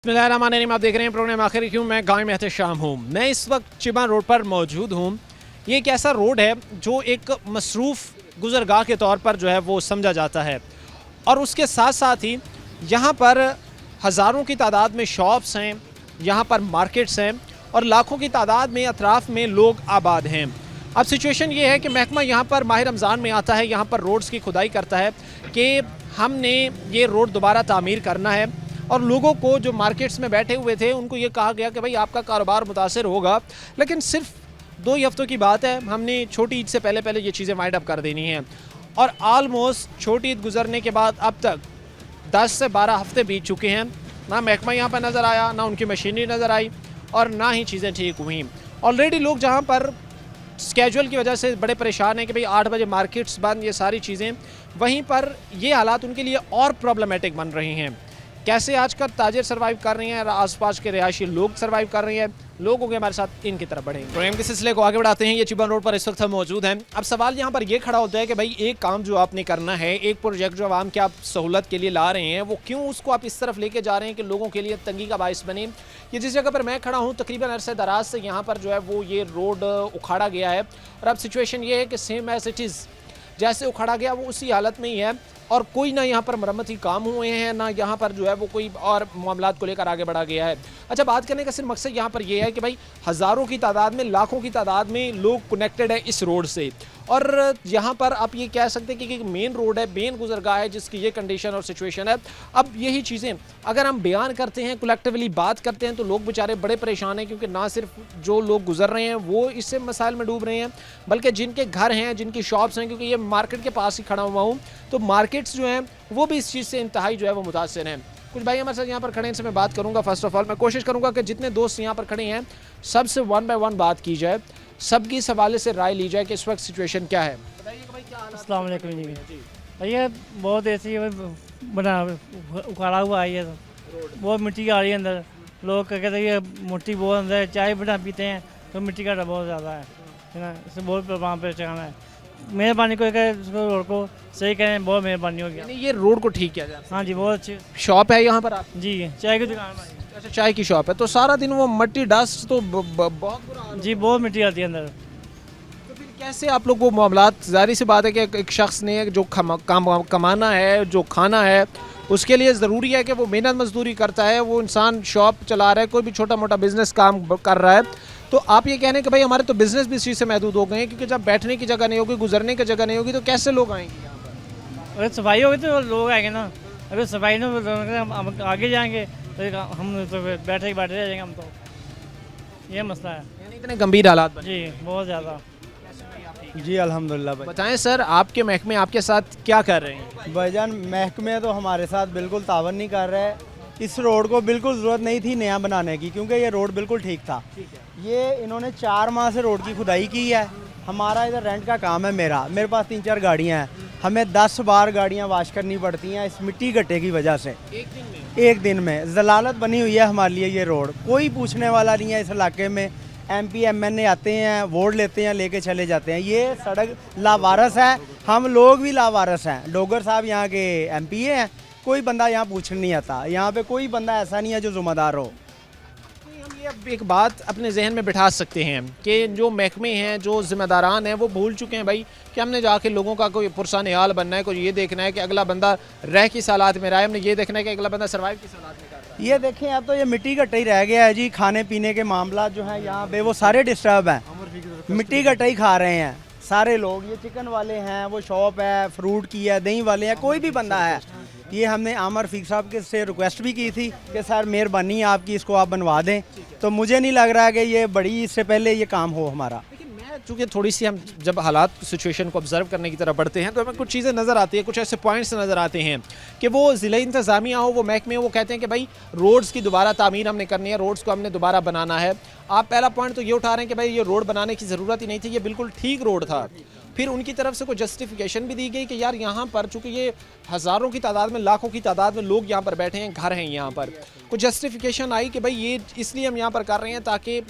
बिस्मिल्लाहिर्रहमानिर्रहीम। आप देख रहे हैं प्रोग्राम आखिर क्यों। मैं गाय में शाम हूँ। मैं इस वक्त चिबा रोड पर मौजूद हूँ। ये एक ऐसा रोड है जो एक मसरूफ़ गुज़रगाह के तौर पर जो है वो समझा जाता है, और उसके साथ साथ ही यहाँ पर हज़ारों की तादाद में शॉप्स हैं, यहाँ पर मार्केट्स हैं और लाखों की तादाद में अतराफ़ में लोग आबाद हैं। अब सिचुएशन ये है कि महकमा यहाँ पर माह रमज़ान में आता है, यहाँ पर रोड्स की खुदाई करता है कि हमने ये रोड दोबारा तामीर करना है, और लोगों को जो मार्केट्स में बैठे हुए थे उनको ये कहा गया कि भाई आपका कारोबार मुतासर होगा, लेकिन सिर्फ 2 हफ्तों की बात है, हमने छोटी ईद से पहले पहले ये चीज़ें वाइंड अप कर देनी हैं। और आलमोस्ट छोटी ईद गुजरने के बाद अब तक 10 से 12 हफ्ते बीत चुके हैं। ना महकमा यहाँ पर नज़र आया, ना उनकी मशीनरी नज़र आई, और ना ही चीज़ें ठीक हुई। ऑलरेडी लोग जहाँ पर स्केजुअल की वजह से बड़े परेशान हैं कि भाई 8 बजे मार्केट्स बंद, ये सारी चीज़ें, वहीं पर ये हालात उनके लिए और प्रॉब्लमेटिक बन रही हैं। कैसे आजकल ताजिर सर्वाइव कर रही हैं, आसपास के रिहायशी लोग सर्वाइव कर रहे हैं, लोग होंगे हमारे साथ इनकी तरफ बढ़ेंगे। प्रोग्राम के सिलसिले को आगे बढ़ाते हैं। ये चिबा रोड पर इस वक्त हम मौजूद हैं। अब सवाल यहाँ पर ये खड़ा होता है कि भाई एक काम जो आपने करना है, एक प्रोजेक्ट जो आवाम के आप सहूलत के लिए ला रहे हैं, वो क्यों उसको आप इस तरफ लेके जा रहे हैं कि लोगों के लिए तंगी का बायस बने। ये जिस जगह पर मैं खड़ा हूँ तकरीबन अरसे दराज से यहाँ पर जो है वो ये रोड उखाड़ा गया है, और अब सिचुएशन ये है कि सेम एज इट इज़ जैसे उखाड़ा गया वो उसी हालत में ही है, और कोई ना यहाँ पर मरम्मती काम हुए हैं, ना यहाँ पर जो है वो कोई और मामलात को लेकर आगे बढ़ा गया है। अच्छा, बात करने का सिर्फ मकसद यहाँ पर ये है कि भाई हज़ारों की तादाद में, लाखों की तादाद में लोग कनेक्टेड है इस रोड से, और यहाँ पर आप ये कह सकते हैं कि एक मेन रोड है, मेन गुजरगाह है जिसकी ये कंडीशन और सिचुएशन है। अब यही चीज़ें अगर हम बयान करते हैं, कलेक्टिवली बात करते हैं, तो लोग बेचारे बड़े परेशान हैं, क्योंकि ना सिर्फ जो लोग गुजर रहे हैं वो इससे मसाइल में डूब रहे हैं, बल्कि जिनके घर हैं, जिनकी शॉप्स हैं, क्योंकि ये मार्केट के पास ही खड़ा हुआ हूँ, तो मार्केट्स जो हैं वो भी इस चीज़ से इंतहाई जो है वो मुतासिर हैं। कुछ भाई हमारे साथ यहाँ पर खड़े हैं, इनसे मैं बात करूँगा। फर्स्ट ऑफ ऑल मैं कोशिश करूँगा कि जितने दोस्त यहाँ पर खड़े हैं सबसे 1 बाय 1 बात की जाए, सबकी इस हवाले से राय ली जाए कि इस वक्त सिचुएशन क्या है। अस्सलाम वालेकुम जी। भैया बहुत ऐसी बना उखाड़ा हुआ है, ये बहुत मिट्टी आ रही है अंदर। लोग कहते हैं ये मिट्टी बहुत अंदर है, चाय बना पीते हैं तो मिट्टी का बहुत ज़्यादा है ना, इससे बहुत परेशान है। मेहरबानी को रोड को सही करें, बहुत मेहरबानी होगी। ये रोड को ठीक किया जाए। हाँ जी, बहुत अच्छी शॉप है यहाँ पर आप? जी, चाय की दुकान। अच्छा, चाय की शॉप है, तो सारा दिन वो मट्टी डस्ट तो बहुत बुरा जी, बहुत मिट्टी आती है अंदर। तो फिर कैसे आप लोग वो मामलात, जाहिर सी बात है कि एक शख्स ने जो कमाना है, जो खाना है, उसके लिए ज़रूरी है कि वो मेहनत मजदूरी करता है, वो इंसान शॉप चला रहा है, कोई भी छोटा मोटा बिजनेस काम कर रहा है, तो आप ये कह रहे हैं कि भाई हमारे तो बिजनेस भी इस चीज़ से महदूद हो गए हैं, क्योंकि जब बैठने की जगह नहीं होगी, गुजरने की जगह नहीं होगी, तो कैसे लोग आएंगे यहाँ पर? अगर सफाई होगी तो लोग आएंगे ना, अगर सफाई नहीं हम आगे जाएंगे तो हम तो बैठे रह जाएंगे हम, तो ये मसला है। यानी इतने गंभीर हालात बने? जी, बहुत ज़्यादा। जी अल्हम्दुलिल्लाह भाई। बताएं सर, आपके महकमे आपके साथ क्या कर रहे हैं? भाईजान महकमे तो हमारे साथ बिल्कुल तावन नहीं कर रहे हैं। इस रोड को बिल्कुल ज़रूरत नहीं थी नया बनाने की, क्योंकि ये रोड बिल्कुल ठीक था। ये इन्होंने 4 माह से रोड की खुदाई की है। हमारा इधर रेंट का काम है, मेरे पास 3-4 गाड़ियाँ हैं, हमें 10 बार गाड़ियाँ वाश करनी पड़ती हैं इस मिट्टी गड्ढे की वजह से। एक दिन में ज़लालत बनी हुई है हमारे लिए ये रोड। कोई पूछने वाला नहीं है इस इलाके में। MP MNA आते हैं, वोट लेते हैं, लेके चले जाते हैं। ये सड़क लावारस है, हम लोग भी लावारस हैं। डोगर साहब यहाँ के MPA हैं, कोई बंदा यहाँ पूछने नहीं आता। यहाँ पे कोई बंदा ऐसा नहीं है जो ज़िम्मेदार हो। हम ये एक बात अपने जहन में बिठा सकते हैं कि जो महकमे हैं, जो ज़िम्मेदारान हैं, वो भूल चुके हैं भाई कि हमने जाके लोगों का कोई पुरसान हाल बनना है, कोई ये देखना है कि अगला बंदा रह किस हालात में रहा है, हमने ये देखना है कि अगला बंदा सर्वाइव किस हालात में कर रहा है। ये देखें, अब तो ये मिट्टी गट्टा ही रह गया है जी। खाने पीने के मामला जो हैं यहाँ पे वो सारे डिस्टर्ब हैं, मिट्टी गट्टा ही खा रहे हैं सारे लोग। ये चिकन वाले हैं, वो शॉप है, फ्रूट की है, दही वाले हैं, कोई भी बंदा है। ये हमने आमर रफीक साहब के से रिक्वेस्ट भी की थी कि सर मेहरबानी आपकी, इसको आप बनवा दें, तो मुझे नहीं लग रहा कि ये बड़ी इससे पहले ये काम हो हमारा। चूँकि थोड़ी सी हम जब हालात सिचुएशन को ऑब्जर्व करने की तरफ बढ़ते हैं तो हमें कुछ चीज़ें नज़र आती है, कुछ ऐसे पॉइंट्स नज़र आते हैं कि वो ज़िला इंतज़ामिया हो, वो महकमे, वो कहते हैं कि भाई रोड्स की दोबारा तामीर हमने करनी है, रोड्स को हमने दोबारा बनाना है। आप पहला पॉइंट तो ये उठा रहे हैं कि भाई ये रोड बनाने की ज़रूरत ही नहीं थी, ये बिल्कुल ठीक रोड था। फिर उनकी तरफ से कोई जस्टिफिकेशन भी दी गई कि यार यहाँ पर चूँकि ये हज़ारों की तादाद में, लाखों की तादाद में लोग यहाँ पर बैठे हैं, घर हैं यहाँ पर, कुछ जस्टिफिकेशन आई कि भाई ये इसलिए हम यहाँ पर कर रहे हैं ताकि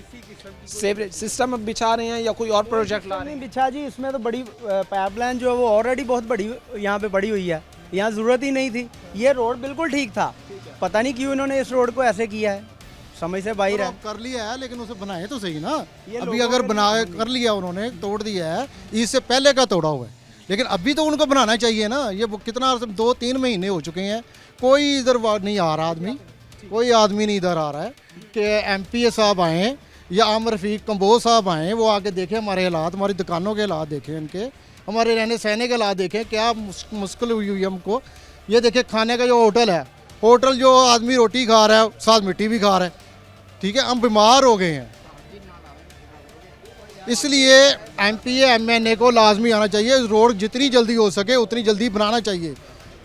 सेवरेज सिस्टम बिछा रहे हैं या कोई और प्रोजेक्ट ला रहे हैं। बिछा जी, इसमें तो बड़ी पाइपलाइन जो है वो ऑलरेडी बहुत बड़ी यहाँ पे बड़ी हुई है, यहाँ ज़रूरत ही नहीं थी। ये रोड बिल्कुल ठीक था, पता नहीं क्यों इन्होंने इस रोड को ऐसे किया है, समझ से बाहर है। अब कर लिया है लेकिन उसे बनाए तो सही ना। ये अभी लोगों अगर ने बनाए कर लिया उन्होंने, तोड़ दिया है, इससे पहले का तोड़ा हुआ है, लेकिन अभी तो उनको बनाना चाहिए ना। ये कितना 2-3 महीने हो चुके हैं, कोई इधर नहीं आ रहा आदमी, कोई आदमी नहीं इधर आ रहा है कि MPA साहब आए या आम रफीक कंबोज साहब आए, वो आके देखें हमारे हालात, हमारी दुकानों के हालात देखें, इनके हमारे रहने सहने के हालात देखें, क्या मुश्किल हुई हुई हमको। ये देखें खाने का जो होटल है, होटल जो आदमी रोटी खा रहा है साथ मिट्टी भी खा रहा है, ठीक है, हम बीमार हो गए हैं। इसलिए MPA MNA को लाजमी आना चाहिए, रोड जितनी जल्दी हो सके उतनी जल्दी बनाना चाहिए।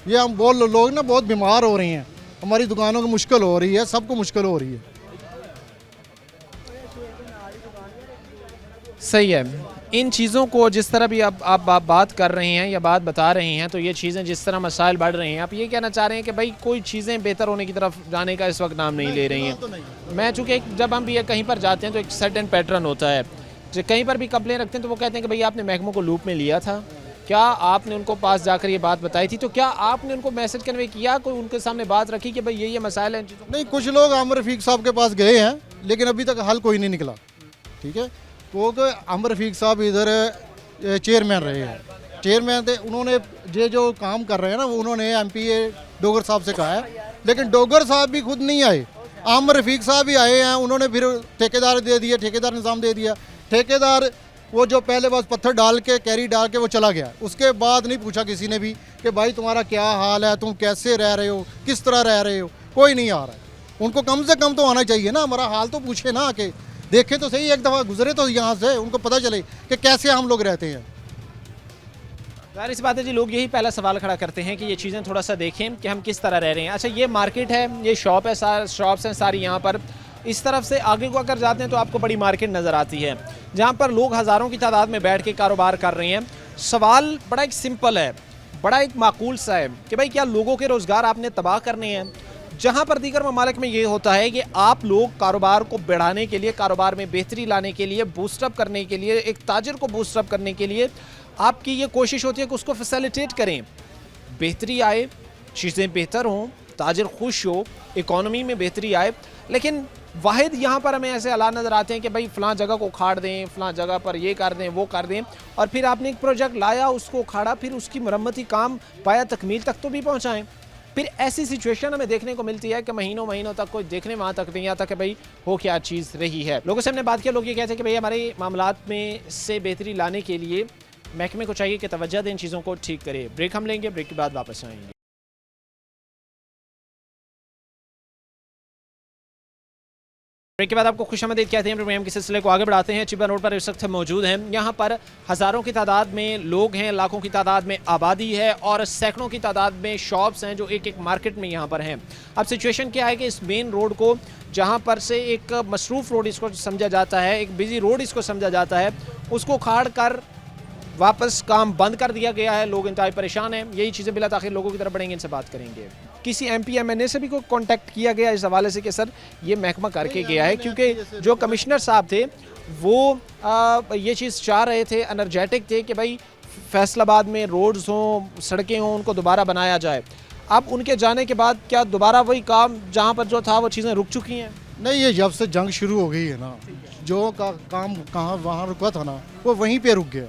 ये हम बहुत लोग ना बहुत बीमार हो रहे हैं, हमारी दुकानों को मुश्किल हो रही है, सबको मुश्किल हो रही है। सही है। इन चीज़ों को जिस तरह भी आप बात कर रहे हैं या बात बता रहे हैं, तो ये चीज़ें जिस तरह मसाइल बढ़ रहे हैं, आप ये कहना चाह रहे हैं कि भाई कोई चीज़ें बेहतर होने की तरफ जाने का इस वक्त नाम नहीं ले रही हैं। मैं चूँकि जब हम भी कहीं पर जाते हैं तो एक सर्टेन पैटर्न होता है, जो कहीं पर भी कंप्लेन रखते हैं तो वो कहते हैं कि भाई आपने महकमों को लूप में लिया था, क्या आपने उनको पास जाकर ये बात बताई थी, तो क्या आपने उनको मैसेज कन्वे किया, कोई उनके सामने बात रखी कि भाई ये मसाइल हैं? नहीं, कुछ लोग आम रफीक साहब के पास गए हैं लेकिन अभी तक हल कोई नहीं निकला, ठीक है। क्योंकि आम रफीक साहब इधर चेयरमैन रहे हैं, चेयरमैन थे, उन्होंने ये जो काम कर रहे हैं ना वो उन्होंने MPA डोगर साहब से कहा है, लेकिन डोगर साहब भी खुद नहीं आए, आम रफीक साहब भी आए हैं, उन्होंने फिर ठेकेदार दे दिया, ठेकेदार निज़ाम दे दिया। ठेकेदार वो जो पहले बस पत्थर डाल के कैरी डाल के वो चला गया, उसके बाद नहीं पूछा किसी ने भी कि भाई तुम्हारा क्या हाल है, तुम कैसे रह रहे हो, किस तरह रह रहे हो, कोई नहीं आ रहा है। उनको कम से कम तो आना चाहिए ना, हमारा हाल तो पूछे ना, आके देखे तो सही, एक दफ़ा गुजरे तो यहाँ से, उनको पता चले कि कैसे हम लोग रहते हैं। जाहिर सी बात है जी, लोग यही पहला सवाल खड़ा करते हैं कि ये चीज़ें थोड़ा सा देखें कि हम किस तरह रह रहे हैं। अच्छा, ये मार्केट है, ये शॉप है, शॉप्स हैं सारी यहाँ पर। इस तरफ से आगे को अगर जाते हैं तो आपको बड़ी मार्केट नज़र आती है, जहाँ पर लोग हज़ारों की तादाद में बैठ के कारोबार कर रहे हैं। सवाल बड़ा एक सिंपल है, बड़ा एक माकूल सा है कि भाई क्या लोगों के रोज़गार आपने तबाह करने हैं? जहाँ पर दीगर ममालिक में ये होता है कि आप लोग कारोबार को बढ़ाने के लिए, कारोबार में बेहतरी लाने के लिए, बूस्टअप करने के लिए, एक ताजिर को बूस्टअप करने के लिए आपकी ये कोशिश होती है कि उसको फैसिलिटेट करें, बेहतरी आए, चीज़ें बेहतर हों, ताजिर खुश हो, इकॉनमी में बेहतरी आए। लेकिन वाहिद यहाँ पर हमें ऐसे हालात नज़र आते हैं कि भाई फ़लाँ जगह को उखाड़ दें, फ़लाँ जगह पर ये कर दें, वो कर दें, और फिर आपने एक प्रोजेक्ट लाया, उसको उखाड़ा, फिर उसकी मरम्मती काम पाया तकमील तक तो भी पहुँचाएँ। फिर ऐसी सिचुएशन हमें देखने को मिलती है कि महीनों महीनों तक कोई देखने वहाँ तक नहीं आता कि भाई हो क्या चीज़ रही है। लोगों से हमने बात किया, लोग ये कहते हैं कि भाई हमारे मामलात में से बेहतरी लाने के लिए महकमे को चाहिए कि तवज्जो दें, इन चीज़ों को ठीक करे। ब्रेक हम लेंगे, ब्रेक के बाद वापस आएंगे। ब्रेक के बाद आपको खुशामदीद कहते हैं। प्रोग्राम के सिलसिले को आगे बढ़ाते हैं। चिबा रोड पर इस वक्त मौजूद हैं, यहाँ पर हज़ारों की तादाद में लोग हैं, लाखों की तादाद में आबादी है और सैकड़ों की तादाद में शॉप्स हैं जो एक एक मार्केट में यहाँ पर हैं। अब सिचुएशन क्या है कि इस मेन रोड को, जहाँ पर से एक मसरूफ़ रोड इसको समझा जाता है, एक बिजी रोड इसको समझा जाता है, उसको उखाड़ कर वापस काम बंद कर दिया गया है। लोग इंतहाई परेशान हैं। यही चीज़ें बिला ताखिर लोगों की तरफ बढ़ेंगे, इनसे बात करेंगे। किसी MP MNA से भी कोई कांटेक्ट किया गया इस हवाले से कि सर ये महकमा करके गया है? क्योंकि जो कमिश्नर साहब थे वो ये चीज़ चाह रहे थे, एनर्जेटिक थे कि भाई फैसलाबाद में रोड्स हों, सड़कें हों, उनको दोबारा बनाया जाए। अब उनके जाने के बाद क्या दोबारा वही काम जहाँ पर जो था वो चीज़ें रुक चुकी हैं? नहीं, ये जब से जंग शुरू हो गई है ना, जो काम कहाँ वहाँ रुका था ना, वो वहीं पे रुक गया।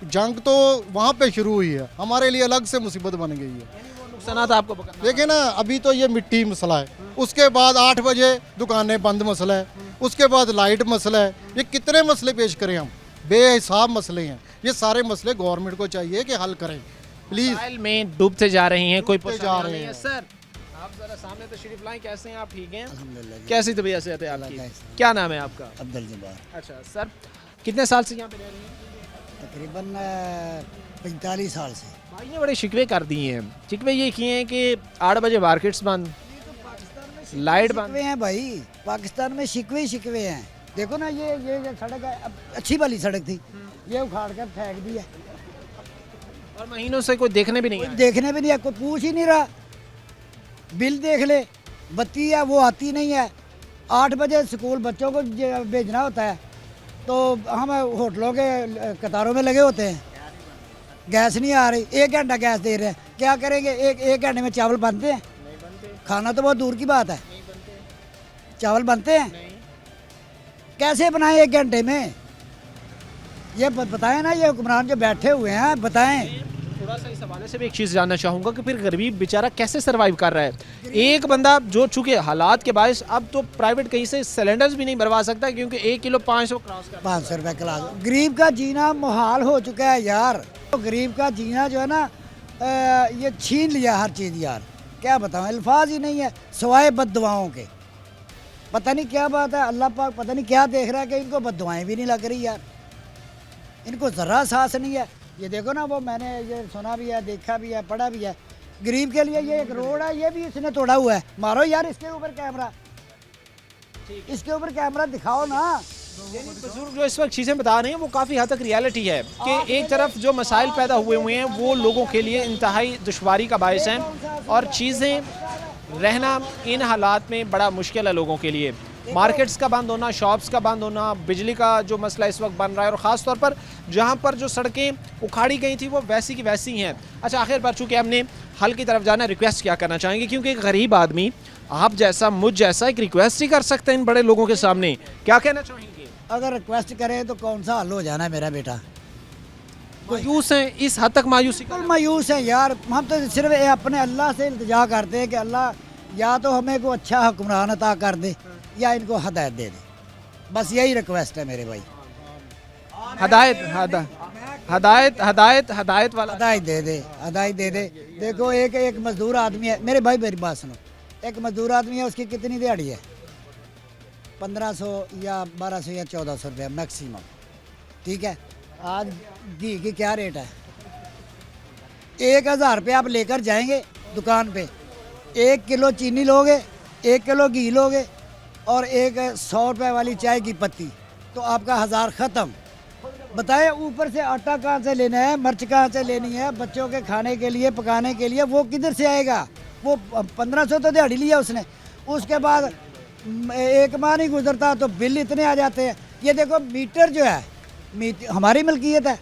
जंग तो वहाँ पे शुरू हुई है, हमारे लिए अलग से मुसीबत बन गई है। नुकसान आपको देखिए ना, अभी तो ये मिट्टी मसला है, उसके बाद 8 बजे दुकानें बंद मसला है, उसके बाद लाइट मसला है। ये कितने मसले पेश करें हम, बेहिसाब मसले हैं। ये सारे मसले गवर्नमेंट को चाहिए कि हल करें प्लीज़। में डूबते जा रही हैं, कोई जा रहे हैं। सर आप जरा सामने तशरीफ लाएं, कैसे हैं आप? ठीक हैं, कैसी तबीयत है आपकी? क्या नाम है आपका? अब्दुल जब्बार। अच्छा सर, कितने साल से यहाँ पे रह रहे हैं? तकरीबन 45 साल से। भाई ने बड़े शिकवे कर दिए हैं। शिकवे ये किए हैं कि 8 बजे मार्केट्स बंद, लाइट बंद। शिकवे हैं भाई, पाकिस्तान में शिकवे ही शिकवे हैं। देखो ना, ये सड़क है, अच्छी वाली सड़क थी, ये उखाड़ कर फेंक दी है और महीनों से कोई देखने भी नहीं आया। देखने भी नहीं है, कोई पूछ ही नहीं रहा। बिल देख ले, बत्ती है वो आती नहीं है। 8 बजे स्कूल बच्चों को भेजना होता है तो हम होटलों के कतारों में लगे होते हैं, गैस नहीं आ रही। 1 घंटा गैस दे रहे हैं, क्या करेंगे? एक घंटे में चावल बनते हैं? खाना तो बहुत दूर की बात है। चावल बनते हैं, कैसे बनाएं 1 घंटे में? ये बताएं ना, ये हुक्मरान जो बैठे हुए हैं बताएं। थोड़ा सा इस हवाले से भी एक चीज़ जानना चाहूँगा कि फिर गरीब बेचारा कैसे सरवाइव कर रहा है। एक बंदा जो चूंकि हालात के बायस अब तो प्राइवेट कहीं से सिलेंडर्स भी नहीं भरवा सकता क्योंकि 1 किलो 500 क्रॉस कर 500 रुपये क्लास। गरीब का जीना मुहाल हो चुका है यार। तो गरीब का जीना जो है ना, ये छीन लिया हर चीज़ यार। क्या बताऊँ, अल्फाज ही नहीं है सिवाय बद्दुआओं के। पता नहीं क्या बात है, अल्लाह पाक पता नहीं क्या देख रहा है कि इनको बद्दुआएं भी नहीं लग रही यार। इनको ज़रा साहस नहीं है। ये देखो ना, वो मैंने ये सुना भी है, देखा भी है, पढ़ा भी है। गरीब के लिए ये एक रोड है, ये भी इसने तोड़ा हुआ है। मारो यार इसके ऊपर कैमरा, इसके ऊपर कैमरा दिखाओ ना। बुजुर्ग जो इस वक्त चीज़ें बता रहे हैं वो काफ़ी हद तक रियलिटी है कि एक तरफ जो मसाइल पैदा हुए हैं वो लोगों के लिए इंतहाई दुश्वारी का बायस हैं और चीज़ें रहना इन हालात में बड़ा मुश्किल है लोगों के लिए। मार्केट्स का बंद होना, शॉप्स का बंद होना, बिजली का जो मसला इस वक्त बन रहा है और ख़ास तौर पर जहाँ पर जो सड़कें उखाड़ी गई थी वो वैसी की वैसी ही हैं। अच्छा, आखिर पर चूँकि हमने हल की तरफ जाना, रिक्वेस्ट क्या करना चाहेंगे क्योंकि एक गरीब आदमी आप जैसा मुझ जैसा एक रिक्वेस्ट ही कर सकते हैं इन बड़े लोगों के सामने, क्या कहना चाहेंगे? अगर रिक्वेस्ट करे तो कौन सा हल हो जाना है मेरा बेटा? मायूस हैं, इस हद तक मायूसी बिल्कुल मायूस है यार। हम तो सिर्फ ये अपने अल्लाह से इल्तिजा करते हैं कि अल्लाह या तो हमें को अच्छा हुक्मरान अता कर दे या इनको हदायत दे दे। बस यही रिक्वेस्ट है मेरे भाई। हदायत हदायत हदायत हदायत वाला हदायत दे दे, हदायत दे दे। देखो एक मजदूर आदमी है मेरे भाई, मेरी बात सुनो। एक मजदूर आदमी है, उसकी कितनी दिहाड़ी है? 1500 या 1200 या 1400 रुपया मैक्सिमम, ठीक है। आज घी की क्या रेट है? 1000 रुपये आप लेकर जाएंगे दुकान पे, 1 किलो चीनी लोगे, 1 किलो घी लोगे और एक 100 रुपये वाली चाय की पत्ती, तो आपका 1000 ख़त्म। बताएं ऊपर से आटा कहाँ से लेना है, मिर्च कहाँ से लेनी है, बच्चों के खाने के लिए, पकाने के लिए, वो किधर से आएगा? वो 1500 तो दिहाड़ी लिया उसने, उसके बाद 1 माह नहीं गुजरता तो बिल इतने आ जाते हैं। ये देखो मीटर जो है हमारी मिल्कियत है,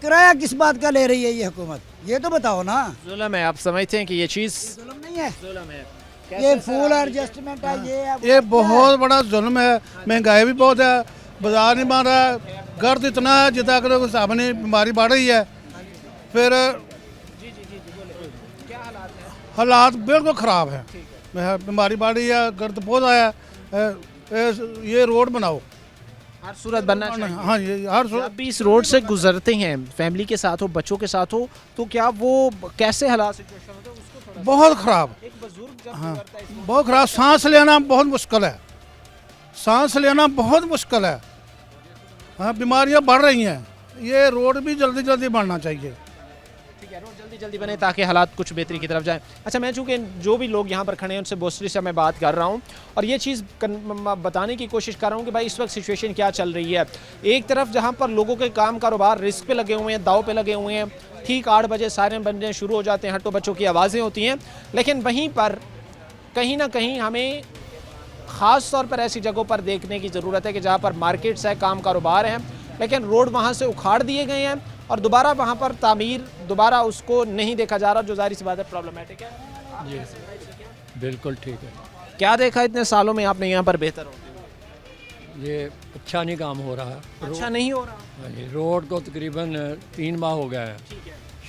किराया किस बात का ले रही है ये हुकूमत? ये तो बताओ ना। जुल्म है, आप समझते हैं कि ये चीज़ जुल्म नहीं है? जुल्म है? ये फुल एडजस्टमेंट है, ये है, ये बहुत बड़ा जुल्म है। महंगाई भी बहुत है, बाजार नहीं बन रहा, गर्द इतना है जितना करो कोई हिसाब नहीं, बीमारी बढ़ रही है। फिर हालात बिल्कुल ख़राब है, बीमारी बढ़ रही है, गर्द बहुत आया है। ये रोड बनाओ, हर सूरत बनना चाहिए। हाँ ये हर सूरत। जब भी इस रोड से गुजरते हैं फैमिली के साथ हो, बच्चों के साथ हो, तो क्या वो कैसे हालात सिचुएशन होते हैं उसको थोड़ा बहुत ख़राब, एक बुजुर्ग जब हाँ गुजरता है इस बहुत ख़राब। सांस लेना बहुत मुश्किल है, सांस लेना बहुत मुश्किल है। हाँ बीमारियाँ बढ़ रही हैं, ये रोड भी जल्दी जल्दी बनना चाहिए। ठीक है, रोड जल्दी जल्दी बने ताकि हालात कुछ बेहतरी की तरफ जाएं। अच्छा, मैं चूँकि जो भी लोग यहाँ पर खड़े हैं उनसे बोस्टरी से मैं बात कर रहा हूँ और ये चीज़ बताने की कोशिश कर रहा हूँ कि भाई इस वक्त सिचुएशन क्या चल रही है। एक तरफ जहाँ पर लोगों के काम कारोबार रिस्क पे लगे हुए हैं, दाव पे लगे हुए हैं, ठीक 8 बजे सायरन बनने शुरू हो जाते हैं, हट्टो बच्चों की आवाज़ें होती हैं, लेकिन वहीं पर कहीं ना कहीं हमें ख़ास तौर पर ऐसी जगहों पर देखने की ज़रूरत है कि जहाँ पर मार्केट्स है, काम कारोबार हैं, लेकिन रोड वहाँ से उखाड़ दिए गए हैं और दोबारा वहाँ पर तामीर दोबारा उसको नहीं देखा जा रहा, जो जाहिर सी बात है प्रॉब्लमेटिक है। जी बिल्कुल ठीक है। क्या देखा इतने सालों में आपने यहाँ पर बेहतर होते हुए? ये अच्छा नहीं काम हो रहा। अच्छा नहीं हो रहा। हाँ जी, रोड को तकरीबन 3 माह हो गया है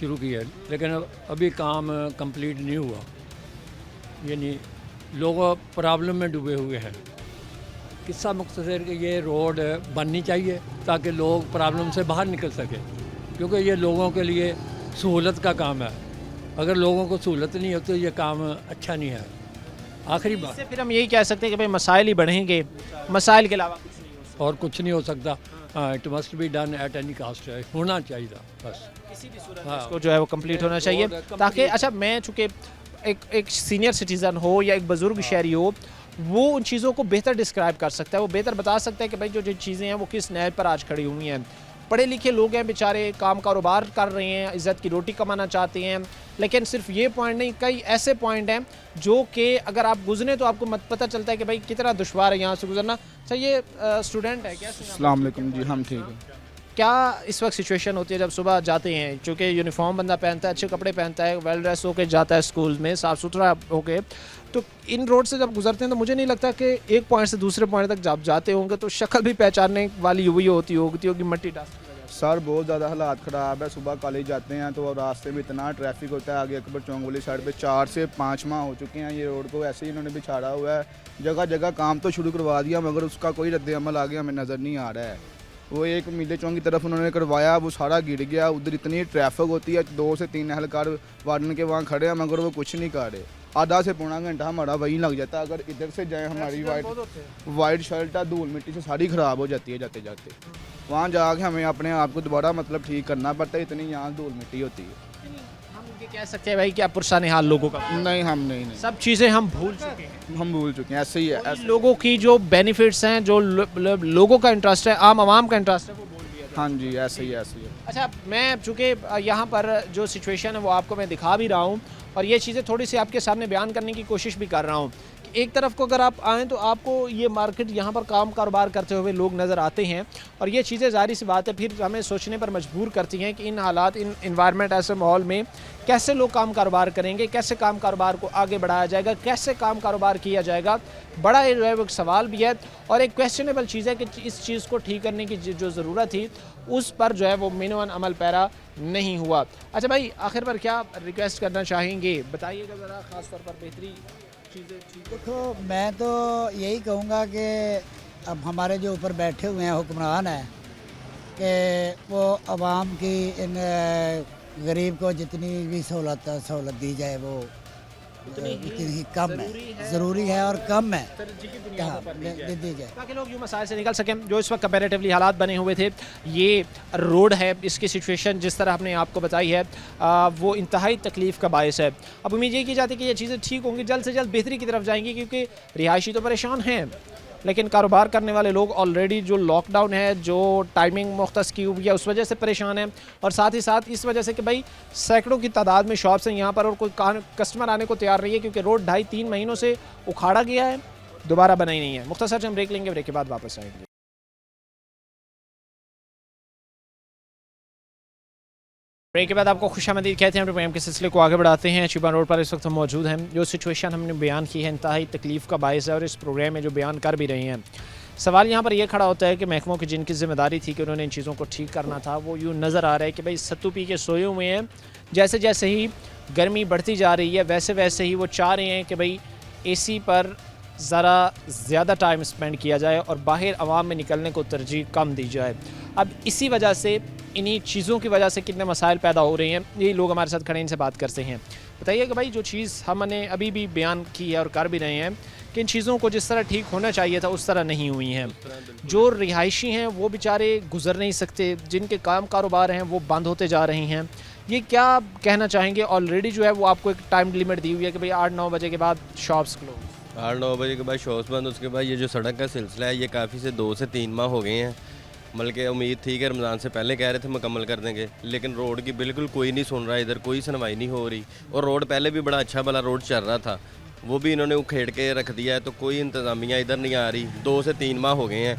शुरू किया, लेकिन अभी काम कंप्लीट नहीं हुआ। यानी लोग प्रॉब्लम में डूबे हुए हैं। किस्सा मुख्तसर कि ये रोड बननी चाहिए ताकि लोग प्रॉब्लम से बाहर निकल सकें, क्योंकि ये लोगों के लिए सहूलत का काम है। अगर लोगों को सहूलत नहीं हो तो ये काम अच्छा नहीं है। आखिरी बात, इससे फिर हम यही कह सकते हैं कि भाई मसाइल ही बढ़ेंगे, मसाइल के अलावा कुछ नहीं हो सकता। और कुछ नहीं हो सकता। It must be done at any caste, होना चाहिए बस। किसी भी सूरत में हाँ। इसको जो है वो कंप्लीट होना चाहिए ताकि अच्छा मैं चूँकि एक सीनियर सिटीज़न हो या एक बुज़ुर्ग शहरी हो, वो उन चीज़ों को बेहतर डिस्क्राइब कर सकता है, वो बेहतर बता सकता है कि भाई जो जो चीज़ें हैं वो किस नहर पर आज खड़ी हुई हैं। पढ़े लिखे लोग हैं बेचारे, काम कारोबार कर रहे हैं, इज़्ज़त की रोटी कमाना चाहते हैं, लेकिन सिर्फ ये पॉइंट नहीं, कई ऐसे पॉइंट हैं जो कि अगर आप गुजरें तो आपको पता चलता है कि भाई कितना दुश्वार है यहाँ से गुजरना। अच्छा, ये स्टूडेंट है क्या? अस्सलाम वालेकुम जी, हम ठीक है। क्या इस वक्त सिचुएशन होती है जब सुबह जाते हैं, चूँकि यूनिफॉर्म बंदा पहनता है, अच्छे कपड़े पहनता है, वेल ड्रेस होके जाता है स्कूल में, साफ़ सुथरा होके, तो इन रोड से जब गुजरते हैं तो मुझे नहीं लगता कि एक पॉइंट से दूसरे पॉइंट तक जब जाते होंगे तो शक्ल भी पहचानने वाली हुई होती होगी मट्टी डस्ट की वजह से। सर बहुत ज़्यादा हालात ख़राब है। सुबह कॉलेज जाते हैं तो रास्ते में इतना ट्रैफिक होता है। आगे अकबर चौंक वाली साइड पे 4 से 5 माह हो चुके हैं ये रोड को ऐसे ही इन्होंने बिछाड़ा हुआ है। जगह जगह काम तो शुरू करवा दिया मगर उसका कोई रद्द-ए-अमल आगे हमें नज़र नहीं आ रहा है। वो एक मीले चौंक की तरफ उन्होंने करवाया, वो सारा गिर गया। उधर इतनी ट्रैफिक होती है, 2 से 3 एहलकार वार्डन के वहाँ खड़े हैं मगर वो कुछ नहीं कर रहे। आधा से पौना घंटा हमारा वहीं लग जाता है। अगर इधर से जाए हमारी वाइट शर्ट है धूल मिट्टी से सारी ख़राब हो जाती है जाते जाते। वहाँ जाके हमें अपने आप को दोबारा मतलब ठीक करना पड़ता है, इतनी यहाँ धूल मिट्टी होती है। हम ये कह सकते हैं भाई कि आप पुरसाने हाल लोगों का नहीं हम नहीं सब चीज़ें हम भूल चुके हैं। हम भूल चुके हैं, ऐसे ही है। कोई लोगों की जो बेनिफिट्स हैं, जो लोगों का इंटरेस्ट है, आम आवाम का इंटरेस्ट है, वो भूल दिया जाता है। हाँ जी ऐसे ही है। अच्छा, मैं चूँकि यहाँ पर जो सिचुएशन है वो आपको मैं दिखा भी रहा हूँ और ये चीज़ें थोड़ी सी आपके सामने बयान करने की कोशिश भी कर रहा हूँ कि एक तरफ को अगर आप आएँ तो आपको ये मार्केट यहाँ पर काम कारोबार करते हुए लोग नज़र आते हैं और ये चीज़ें ज़ाहिर सी बात है फिर हमें सोचने पर मजबूर करती हैं कि इन हालात, इन इन्वायरमेंट, ऐसे माहौल में कैसे लोग काम कारोबार करेंगे, कैसे काम कारोबार को आगे बढ़ाया जाएगा, कैसे काम कारोबार किया जाएगा। बड़ा एक सवाल भी है और एक क्वेश्चनेबल चीज़ है कि इस चीज़ को ठीक करने की जो ज़रूरत थी उस पर जो है वो मिनिमम अमल पैरा नहीं हुआ। अच्छा भाई, आखिर पर क्या रिक्वेस्ट करना चाहेंगे, बताइएगा ज़रा, ख़ास तौर पर बेहतरी चीज़ें ठीक। देखो मैं तो यही कहूँगा कि अब हमारे जो ऊपर बैठे हुए हैं हुक्मरान हैं कि वो आवाम की इन गरीब को जितनी भी सहूलत दी जाए वो इतनी कम है, ज़रूरी है और कम है, हाँ, दी जाए ताकि लोग यूँ मसाइल से निकल सकें। जो इस वक्त कंपैरेटिवली हालात बने हुए थे, ये रोड है, इसकी सिचुएशन जिस तरह आपने आपको बताई है वो इंतहाई तकलीफ़ का बायस है। अब उम्मीद ये की जाती है कि ये चीज़ें ठीक होंगी, जल्द से जल्द बेहतरी की तरफ जाएंगी क्योंकि रिहायशी तो परेशान हैं लेकिन कारोबार करने वाले लोग ऑलरेडी जो लॉकडाउन है, जो टाइमिंग मुख्तस की हुई है, उस वजह से परेशान है और साथ ही साथ इस वजह से कि भाई सैकड़ों की तादाद में शॉप्स हैं यहाँ पर और कोई कस्टमर आने को तैयार नहीं है क्योंकि रोड 2.5-3 महीनों से उखाड़ा गया है, दोबारा बना ही नहीं है। मुख्तसर से हम ब्रेक लेंगे, ब्रेक के बाद वापस आएंगे। ब्रेक के बाद आपको खुशामदीद कहते हैं। अपने प्रोग्राम के सिलसिले को आगे बढ़ाते हैं। चिबान रोड पर इस वक्त हम मौजूद हैं। जो सिचुएशन हमने बयान की है इंतहाई तकलीफ़ का बायस है और इस प्रोग्राम में जो बयान कर भी रहे हैं, सवाल यहाँ पर यह खड़ा होता है कि महकमों की जिनकी ज़िम्मेदारी थी कि उन्होंने इन चीज़ों को ठीक करना था, वो यूँ नज़र आ रहा है कि भाई सत्तू पी के सोए हुए हैं। जैसे जैसे ही गर्मी बढ़ती जा रही है वैसे वैसे ही वो चाह रहे हैं कि भाई AC पर ज़रा ज़्यादा टाइम स्पेंड किया जाए और बाहर आवाम में निकलने को तरजीह कम दी जाए। अब इसी वजह से, इन्हीं चीज़ों की वजह से कितने मसाइल पैदा हो रहे हैं, यही लोग हमारे साथ खड़े इनसे बात करते हैं। बताइए कि भाई जो चीज़ हमने अभी भी बयान की है और कर भी रहे हैं कि इन चीज़ों को जिस तरह ठीक होना चाहिए था उस तरह नहीं हुई हैं। जो रिहायशी हैं वो बेचारे गुजर नहीं सकते, जिनके काम कारोबार हैं वो बंद होते जा रहे हैं। ये क्या कहना चाहेंगे? ऑलरेडी जो है वो आपको एक टाइम लिमिट दी हुई है कि भाई 8-9 बजे के बाद शॉप्स क्लोज, 8-9 बजे के बाद शॉप्स बंद। उसके बाद ये जो सड़क का सिलसिला है ये काफ़ी से 2 से 3 माह हो गए हैं। मतलब कि उम्मीद थी कि रमज़ान से पहले कह रहे थे मुकम्मल कर देंगे, लेकिन रोड की बिल्कुल कोई नहीं सुन रहा, इधर कोई सुनवाई नहीं हो रही। और रोड पहले भी बड़ा अच्छा भला रोड चल रहा था, वो भी इन्होंने उखेड़ के रख दिया है, तो कोई इंतज़ामिया इधर नहीं आ रही। 2 से 3 माह हो गए हैं।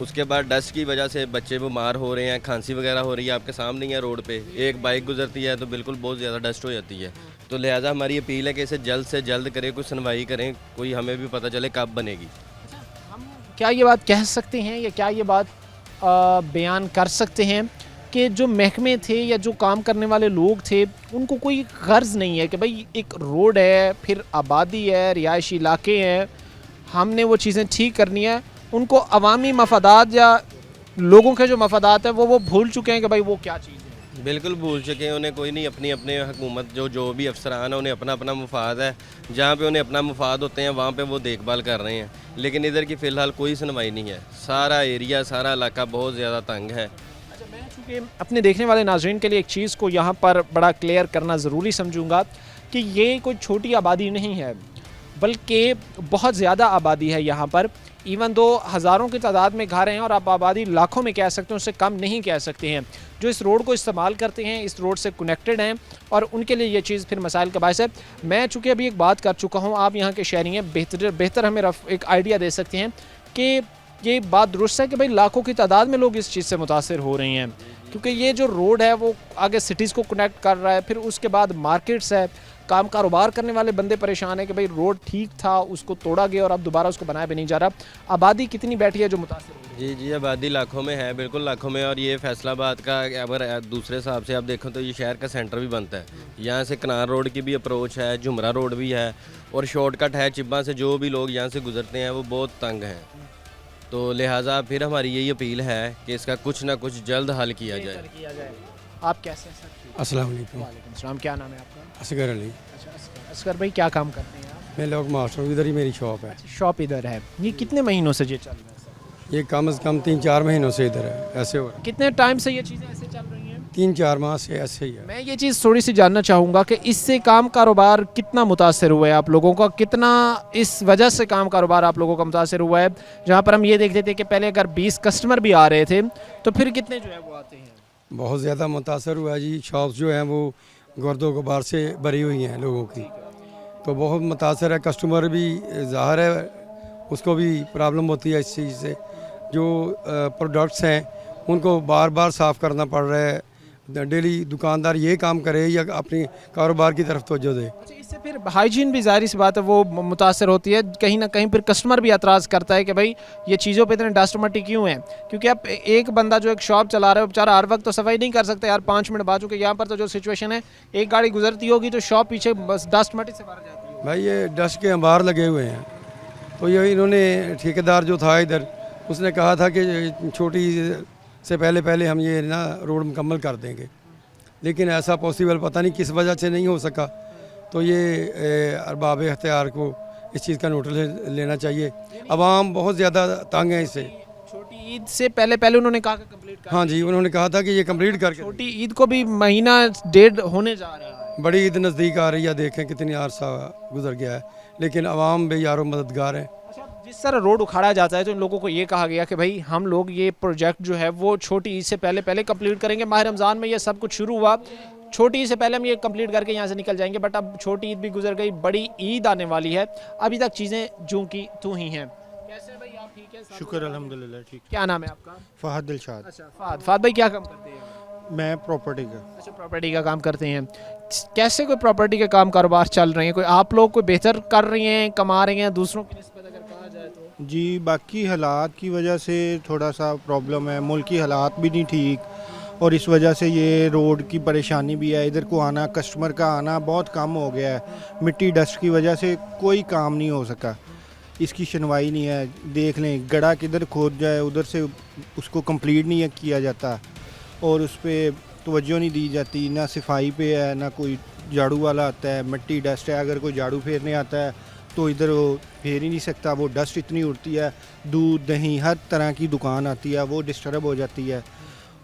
उसके बाद डस्ट की वजह से बच्चे बीमार हो रहे हैं, खांसी वगैरह हो रही है। आपके सामने ही है रोड पे एक बाइक गुजरती है तो बिल्कुल बहुत ज़्यादा डस्ट हो जाती है। तो लिहाजा हमारी अपील है कि इसे जल्द से जल्द करें, कोई सुनवाई करें, कोई हमें भी पता चले कब बनेगी। हम क्या ये बात कह सकते हैं या क्या ये बात बयान कर सकते हैं कि जो महकमे थे या जो काम करने वाले लोग थे उनको कोई गर्ज़ नहीं है कि भाई एक रोड है, फिर आबादी है, रिहायशी इलाके हैं, हमने वो चीज़ें ठीक करनी है। उनको अवामी मफादात या लोगों के जो मफादात है वो भूल चुके हैं कि भाई वो क्या चीज़ है। बिल्कुल भूल चुके हैं। उन्हें कोई नहीं, अपनी अपने हुकूमत जो भी अफसरान है उन्हें अपना अपना मुफाद है। जहाँ पे उन्हें अपना मुफाद होते हैं वहाँ पे वो देखभाल कर रहे हैं, लेकिन इधर की फ़िलहाल कोई सुनवाई नहीं है। सारा एरिया, सारा इलाका बहुत ज़्यादा तंग है। अच्छा, मैं चूँकि अपने देखने वाले नाज़रीन के लिए एक चीज़ को यहाँ पर बड़ा क्लियर करना ज़रूरी समझूँगा कि ये कोई छोटी आबादी नहीं है, बल्कि बहुत ज़्यादा आबादी है यहाँ पर। इवन दो हज़ारों की तादाद में घर हैं और आप आबादी लाखों में कह सकते हैं, उससे कम नहीं कह सकते हैं, जो इस रोड को इस्तेमाल करते हैं, इस रोड से कनेक्टेड हैं और उनके लिए ये चीज़ फिर मसाइल का बायस है। मैं चूँकि अभी एक बात कर चुका हूँ, आप यहाँ के शहरी हैं, बेहतर हमें एक आइडिया दे सकते हैं कि ये बात दुरुस्त है कि भाई लाखों की तादाद में लोग इस चीज़ से मुतासिर हो रही हैं, क्योंकि ये जो रोड है वो आगे सिटीज़ को कनेक्ट कर रहा है, फिर उसके बाद मार्केट्स है, काम कारोबार करने वाले बंदे परेशान है कि भाई रोड ठीक था, उसको तोड़ा गया और अब दोबारा उसको बनाया भी नहीं जा रहा। आबादी कितनी बैठी है जो मुतासिर हो रही है? जी आबादी लाखों में है, बिल्कुल लाखों में। और ये फैसलाबाद का अगर दूसरे हिसाब से आप देखो तो ये शहर का सेंटर भी बनता है। यहाँ से कनार रोड की भी अप्रोच है, जुमरा रोड भी है और शॉर्टकट है चिब्बा से। जो भी लोग यहाँ से गुजरते हैं वो बहुत तंग हैं, तो लिहाजा फिर हमारी यही अपील है कि इसका कुछ ना कुछ जल्द हल किया जाए। आप कैसे हैं सर? अस्सलाम वालेकुम। वालेकुम सलाम। क्या नाम है आपका? असगर अली। अच्छा असगर भाई, क्या काम करते हैं आप? मैं लोग मास्टर हूँ, इधर ही मेरी शॉप है। शॉप इधर है। ये कितने महीनों से ये चल रहा है सर? ये कम से कम 3-4 महीनों से इधर है, ऐसे हो रहा है। कितने टाइम से ये चीज़ें ऐसे चल रही हैं? 3-4 माह से ऐसे ही है। मैं ये चीज़ थोड़ी सी जानना चाहूँगा कि इससे काम कारोबार कितना मुतासर हुआ है आप लोगों का, कितना इस वजह से काम कारोबार आप लोगों का मुतासर हुआ है, जहाँ पर हम ये देखते थे कि पहले अगर 20 कस्टमर भी आ रहे थे तो फिर कितने जो है वो आते हैं? बहुत ज़्यादा मुतासर हुआ है जी। शॉप्स जो हैं वो गर्दो गुबार से भरी हुई हैं लोगों की, तो बहुत मुतासर है। कस्टमर भी ज़ाहिर है उसको भी प्रॉब्लम होती है इस चीज़ से। जो प्रोडक्ट्स हैं उनको बार बार साफ़ करना पड़ रहा है। डेली दुकानदार ये काम करे या अपनी कारोबार की तरफ तवज्जो दे। अच्छा, इससे फिर हाइजीन भी ज़ाहिर सी बात है वो मुतासर होती है कहीं ना कहीं। फिर कस्टमर भी एतराज़ करता है कि भाई ये चीज़ों पे इतने डस्ट मट्टी क्यों है, क्योंकि अब एक बंदा जो एक शॉप चला रहा है बेचारा हर वक्त तो सफाई नहीं कर सकता यार। 5 मिनट बाद, चूँकि यहाँ पर तो जो सिचुएशन है, एक गाड़ी गुजरती होगी तो शॉप पीछे बस डस्ट मट्टी से भर जाती है। भाई ये डस्ट के अंबार लगे हुए हैं, तो ये इन्होंने ठेकेदार जो था इधर उसने कहा था कि छोटी से पहले हम ये ना रोड मुकम्मल कर देंगे, लेकिन ऐसा पॉसिबल पता नहीं किस वजह से नहीं हो सका। तो ये अरबाब इख्तियार को इस चीज़ का नोटिस लेना चाहिए। अवाम बहुत ज़्यादा तंग है इससे। छोटी ईद से पहले उन्होंने कहा कि कंप्लीट कर। हाँ जी, उन्होंने कहा था कि ये कंप्लीट करके। छोटी ईद को भी महीना 1.5 होने जा रहा है। बड़ी ईद नज़दीक आ रही है, देखें कितनी अरसा गुजर गया है, लेकिन अवाम बेयारो मददगार है। जिस तरह रोड उखाड़ा जाता है तो इन लोगों को ये कहा गया कि भाई हम लोग ये प्रोजेक्ट जो है वो छोटी ईद से पहले कंप्लीट करेंगे। माह रमज़ान में ये सब कुछ शुरू हुआ, छोटी ईद से पहले हम ये कंप्लीट करके यहाँ से निकल जाएंगे। बट अब छोटी ईद भी गुजर गई, बड़ी ईद आने वाली है, अभी तक चीज़ें जूं की तू ही हैं। कैसे भाई आप ठीक है? शुक्र अल्हम्दुलिल्लाह ठीक। क्या नाम है आपका? फहद दिलशाद। अच्छा फहद भाई, क्या काम करते हैं? मैं प्रॉपर्टी का। अच्छा, प्रॉपर्टी का काम करते हैं। कैसे कोई प्रॉपर्टी के काम कारोबार चल रहे हैं? कोई आप लोग कोई बेहतर कर रही हैं, कमा रही हैं दूसरों की निस्बत अगर कहा जाए तो? जी, बाकी हालात की वजह से थोड़ा सा प्रॉब्लम है, मुल्क की हालात भी नहीं ठीक, और इस वजह से ये रोड की परेशानी भी है। इधर को आना, कस्टमर का आना बहुत कम हो गया है। मिट्टी डस्ट की वजह से कोई काम नहीं हो सका, इसकी सुनवाई नहीं है। देख लें, गड़ा किधर खोद जाए उधर से उसको कंप्लीट नहीं किया जाता और उस पर तवज्जो नहीं दी जाती। ना सफाई पे है, ना कोई झाड़ू वाला आता है। मिट्टी डस्ट है, अगर कोई झाड़ू फेरने आता है तो इधर वो फेर ही नहीं सकता, वो डस्ट इतनी उड़ती है। दूध दही हर तरह की दुकान आती है, वो डिस्टर्ब हो जाती है।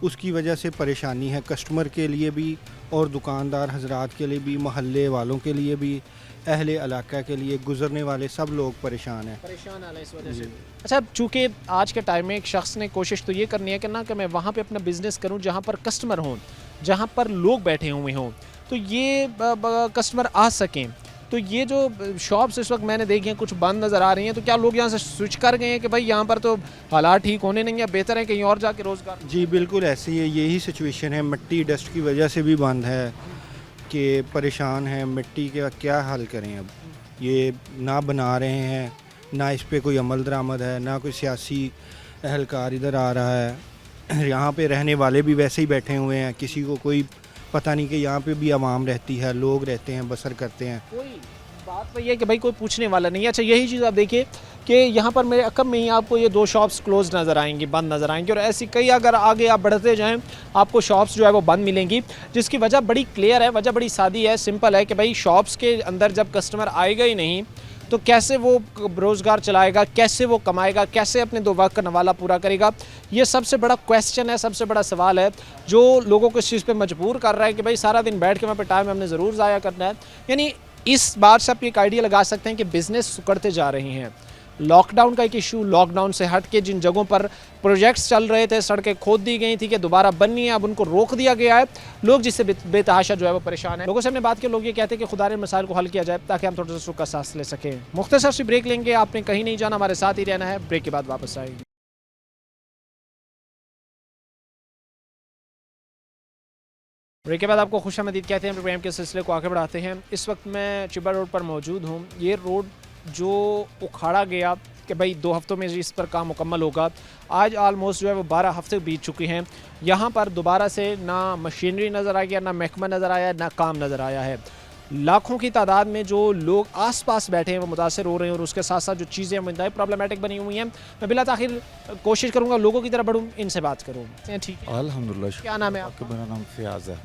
उसकी वजह से परेशानी है कस्टमर के लिए भी और दुकानदार हजरात के लिए भी, महल्ले वालों के लिए भी, अहले इलाका के लिए, गुजरने वाले सब लोग परेशान हैं। परेशान है इस वजह से। अच्छा, चूँकि आज के टाइम में एक शख्स ने कोशिश तो ये करनी है कि ना कि मैं वहाँ पे अपना बिज़नेस करूँ जहाँ पर कस्टमर हों, जहाँ पर लोग बैठे हुए हों, तो ये कस्टमर आ सकें। तो ये जो शॉप्स इस वक्त मैंने देखी हैं कुछ बंद नज़र आ रही हैं, तो क्या लोग यहाँ से स्विच कर गए हैं कि भाई यहाँ पर तो हालात ठीक होने नहीं है, बेहतर है कहीं और जाके रोज़गार? जी बिल्कुल ऐसे ही है, यही सिचुएशन है। मिट्टी डस्ट की वजह से भी बंद है कि परेशान है। मिट्टी का क्या हल करें अब? ये ना बना रहे हैं, ना इस पे कोई अमल दरामद है, ना कोई सियासी अहलकार इधर आ रहा है। यहाँ पे रहने वाले भी वैसे ही बैठे हुए हैं, किसी को कोई पता नहीं कि यहाँ पे भी आवाम रहती है, लोग रहते हैं, बसर करते हैं। कोई बात वही है कि भाई कोई पूछने वाला नहीं है। अच्छा, यही चीज़ आप देखिए कि यहाँ पर मेरे अकब में ही आपको ये 2 शॉप्स क्लोज नज़र आएंगी, बंद नज़र आएंगी, और ऐसी कई अगर आगे आप बढ़ते जाएं आपको शॉप्स जो है वो बंद मिलेंगी, जिसकी वजह बड़ी क्लियर है, वजह बड़ी सादी है, सिंपल है कि भाई शॉप्स के अंदर जब कस्टमर आएगा ही नहीं तो कैसे वो रोज़गार चलाएगा, कैसे वो कमाएगा, कैसे अपने 2 वक्त का नवाला पूरा करेगा? ये सबसे बड़ा क्वेश्चन है, सबसे बड़ा सवाल है जो लोगों को इस चीज़ पे मजबूर कर रहा है कि भाई सारा दिन बैठ के वहाँ पे टाइम हमने ज़रूर ज़ाया करना है। यानी इस बार से आप एक आइडिया लगा सकते हैं कि बिज़नेस सुकड़ते जा रही हैं। लॉकडाउन का एक इशू, लॉकडाउन से हट के जिन जगहों पर प्रोजेक्ट्स चल रहे थे, सड़कें खोद दी गई थी कि दोबारा बननी है, अब उनको रोक दिया गया है। लोग जिससे बेतहाशा जो है वो परेशान है। लोगों से हमने बात की, लोग ये कहते हैं कि खुदा ने मसाइल को हल किया जाए ताकि हम थोड़ा सा सुख का सांस ले सकें। मुख्तसर सी ब्रेक लेंगे, आपने कहीं नहीं जाना, हमारे साथ ही रहना है। ब्रेक के बाद वापस आएंगे। ब्रेक के बाद आपको खुशामदीद कहते हैं, प्रोग्राम के सिलसिले को आगे बढ़ाते हैं। इस वक्त मैं चिब्बा रोड पर मौजूद हूँ। ये रोड जो उखाड़ा गया कि भाई 2 हफ्तों में इस पर काम मुकम्मल होगा, आज आलमोस्ट जो है वो 12 हफ्ते बीत चुके हैं। यहाँ पर दोबारा से ना मशीनरी नज़र आई है, ना महकमा नज़र आया, ना काम नज़र आया है। लाखों की तादाद में जो लोग आसपास बैठे हैं वो मुतासर हो रहे हैं और उसके साथ साथ जो चीज़ें इंतहाई प्रॉब्लमेटिक बनी हुई हैं। मैं बिला ताखिर कोशिश करूँगा लोगों की तरफ बढ़ूँ, इनसे बात करूँ। ठीक है, अल्हम्दुलिल्लाह। क्या नाम है आपका? मेरा नाम फयाज है।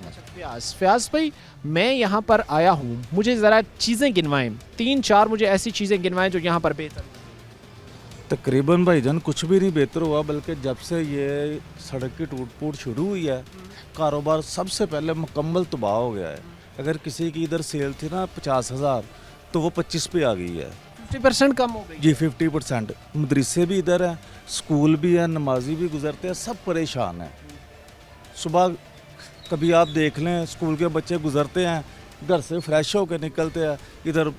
फयाज भाई, मैं यहाँ पर आया हूँ, मुझे ज़रा चीज़ें गिनवाएं, 3-4 मुझे ऐसी चीज़ें गिनवाएं जो यहाँ पर बेहतर हैं। तकरीबन भाईजान कुछ भी नहीं बेहतर हुआ, बल्कि जब से ये सड़क की टूट फूट शुरू हुई है, कारोबार सबसे पहले मुकम्मल तबाह हो गया है। अगर किसी की इधर सेल थी ना 50,000 तो वो 25 पे आ गई है, 50% कम हो गई जी 50%। मदरसे भी इधर हैं, स्कूल भी हैं, नमाजी भी गुजरते हैं, सब परेशान हैं। सुबह कभी आप देख लें स्कूल के बच्चे गुजरते हैं, घर से फ्रेश होकर निकलते हैं, इधर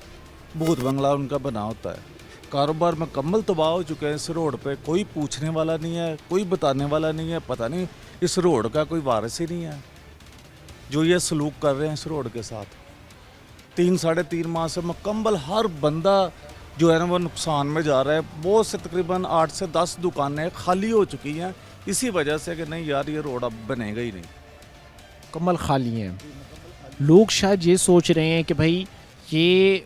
भूत बंगला उनका बना होता है। कारोबार मुकम्मल तबाह हो चुके हैं। इस रोड पे कोई पूछने वाला नहीं है, कोई बताने वाला नहीं है। पता नहीं इस रोड का कोई वारिस ही नहीं है जो ये सलूक कर रहे हैं इस रोड के साथ। 3-3.5 माह से मुकम्मल हर बंदा जो है ना वो नुकसान में जा रहा है। बहुत से तकरीबन 8 से 10 दुकानें खाली हो चुकी हैं इसी वजह से कि नहीं यार ये रोड अब बनेगा ही नहीं। मुकम्मल खाली हैं। लोग शायद ये सोच रहे हैं कि भाई ये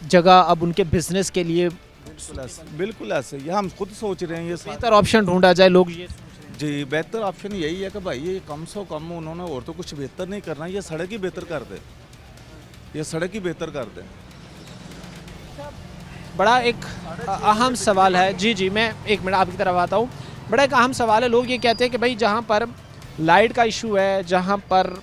जगह अब उनके बिजनेस के लिए बिल्कुल ऐसे ये हम खुद सोच रहे हैं। ये बेहतर ऑप्शन ढूंढा जाए, लोग ये जी बेहतर ऑप्शन यही है कि भाई ये कम से कम उन्होंने और तो कुछ बेहतर नहीं करना, ये सड़क ही बेहतर कर दे, ये सड़क ही बेहतर कर दे। बड़ा एक अहम सवाल है। जी जी, मैं 1 मिनट आपकी तरफ आता हूँ। बड़ा एक अहम सवाल है। लोग ये कहते हैं कि भाई जहाँ पर लाइट का इशू है, जहाँ पर